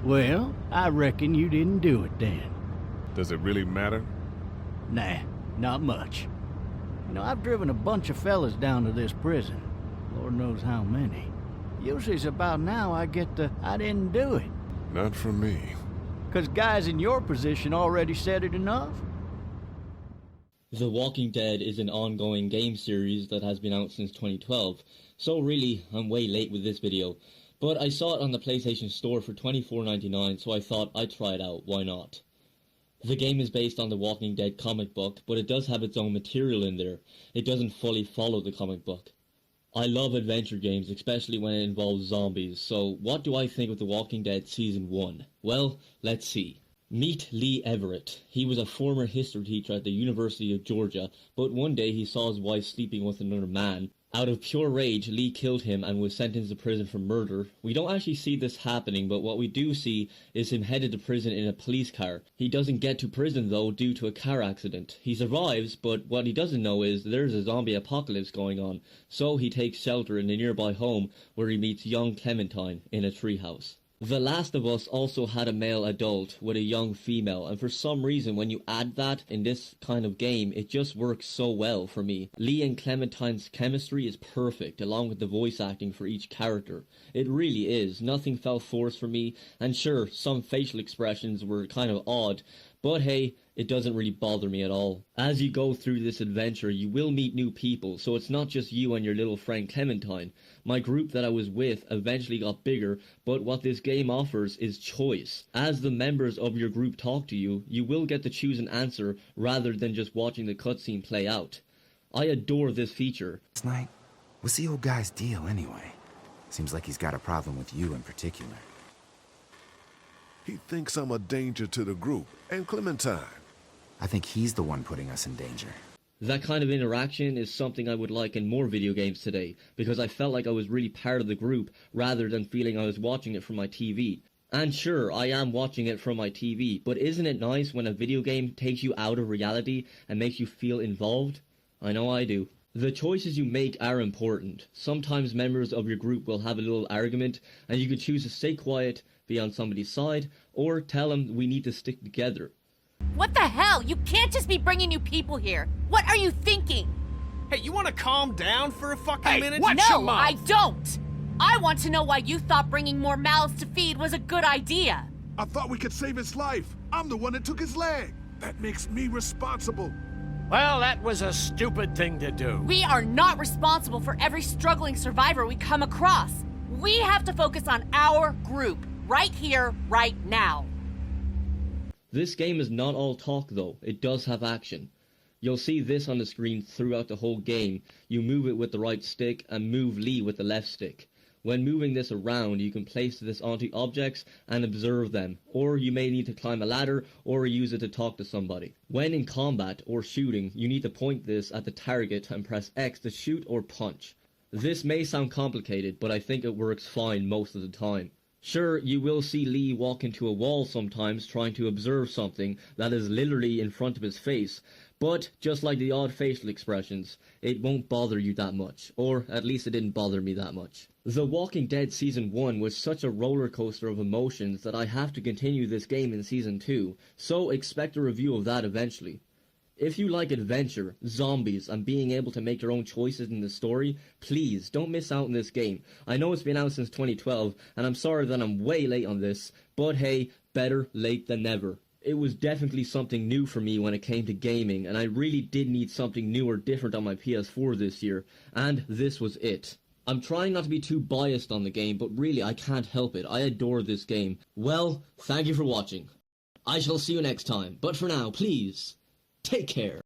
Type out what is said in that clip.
Well, I reckon you didn't do it then. Does it really matter? Nah, not much. You know, I've driven a bunch of fellas down to this prison. Lord knows how many. Usually it's about now I get the, I didn't do it. Not for me. 'Cause guys in your position already said it enough. The Walking Dead is an ongoing game series that has been out since 2012, so really, I'm way late with this video. But I saw it on the PlayStation Store for $24.99, so I thought I'd try it out, why not? The game is based on the Walking Dead comic book, but it does have its own material in there. It doesn't fully follow the comic book. I love adventure games, especially when it involves zombies, so what do I think of The Walking Dead Season 1? Well, let's see. Meet Lee Everett. He was a former history teacher at the University of Georgia, but one day he saw his wife sleeping with another man. Out of pure rage, Lee killed him and was sentenced to prison for murder. We don't actually see this happening, but what we do see is him headed to prison in a police car. He doesn't get to prison though due to a car accident. He survives, but what he doesn't know is there's a zombie apocalypse going on, so he takes shelter in a nearby home where he meets young Clementine in a treehouse. The Last of Us also had a male adult with a young female, and for some reason when you add that in this kind of game, it just works so well for me. Lee and Clementine's chemistry is perfect, along with the voice acting for each character. It really is. Nothing felt forced for me, and sure, some facial expressions were kind of odd, but hey, it doesn't really bother me at all. As you go through this adventure, you will meet new people, so it's not just you and your little friend Clementine. My group that I was with eventually got bigger, but what this game offers is choice. As the members of your group talk to you, you will get to choose an answer rather than just watching the cutscene play out. I adore this feature. Last night, what's the old guy's deal anyway? Seems like he's got a problem with you in particular. He thinks I'm a danger to the group and Clementine. I think he's the one putting us in danger. That kind of interaction is something I would like in more video games today, because I felt like I was really part of the group rather than feeling I was watching it from my TV. And sure, I am watching it from my TV, but isn't it nice when a video game takes you out of reality and makes you feel involved? I know I do. The choices you make are important. Sometimes members of your group will have a little argument, and you can choose to stay quiet, be on somebody's side, or tell them we need to stick together. What the hell? You can't just be bringing new people here. What are you thinking? Hey, you want to calm down for a fucking minute? No, I don't. I want to know why you thought bringing more mouths to feed was a good idea. I thought we could save his life. I'm the one that took his leg. That makes me responsible. Well, that was a stupid thing to do. We are not responsible for every struggling survivor we come across. We have to focus on our group, right here, right now. This game is not all talk though, it does have action. You'll see this on the screen throughout the whole game. You move it with the right stick and move Lee with the left stick. When moving this around, you can place this onto objects and observe them, or you may need to climb a ladder or use it to talk to somebody. When in combat or shooting, you need to point this at the target and press X to shoot or punch. This may sound complicated, but I think it works fine most of the time. Sure, you will see Lee walk into a wall sometimes trying to observe something that is literally in front of his face, but just like the odd facial expressions, it won't bother you that much, or at least it didn't bother me that much. The Walking Dead Season 1 was such a roller coaster of emotions that I have to continue this game in Season 2, so expect a review of that eventually. If you like adventure, zombies, and being able to make your own choices in the story, please don't miss out on this game. I know it's been out since 2012, and I'm sorry that I'm way late on this, but hey, better late than never. It was definitely something new for me when it came to gaming, and I really did need something new or different on my PS4 this year, and this was it. I'm trying not to be too biased on the game, but really I can't help it. I adore this game. Well, thank you for watching. I shall see you next time, but for now, please, take care.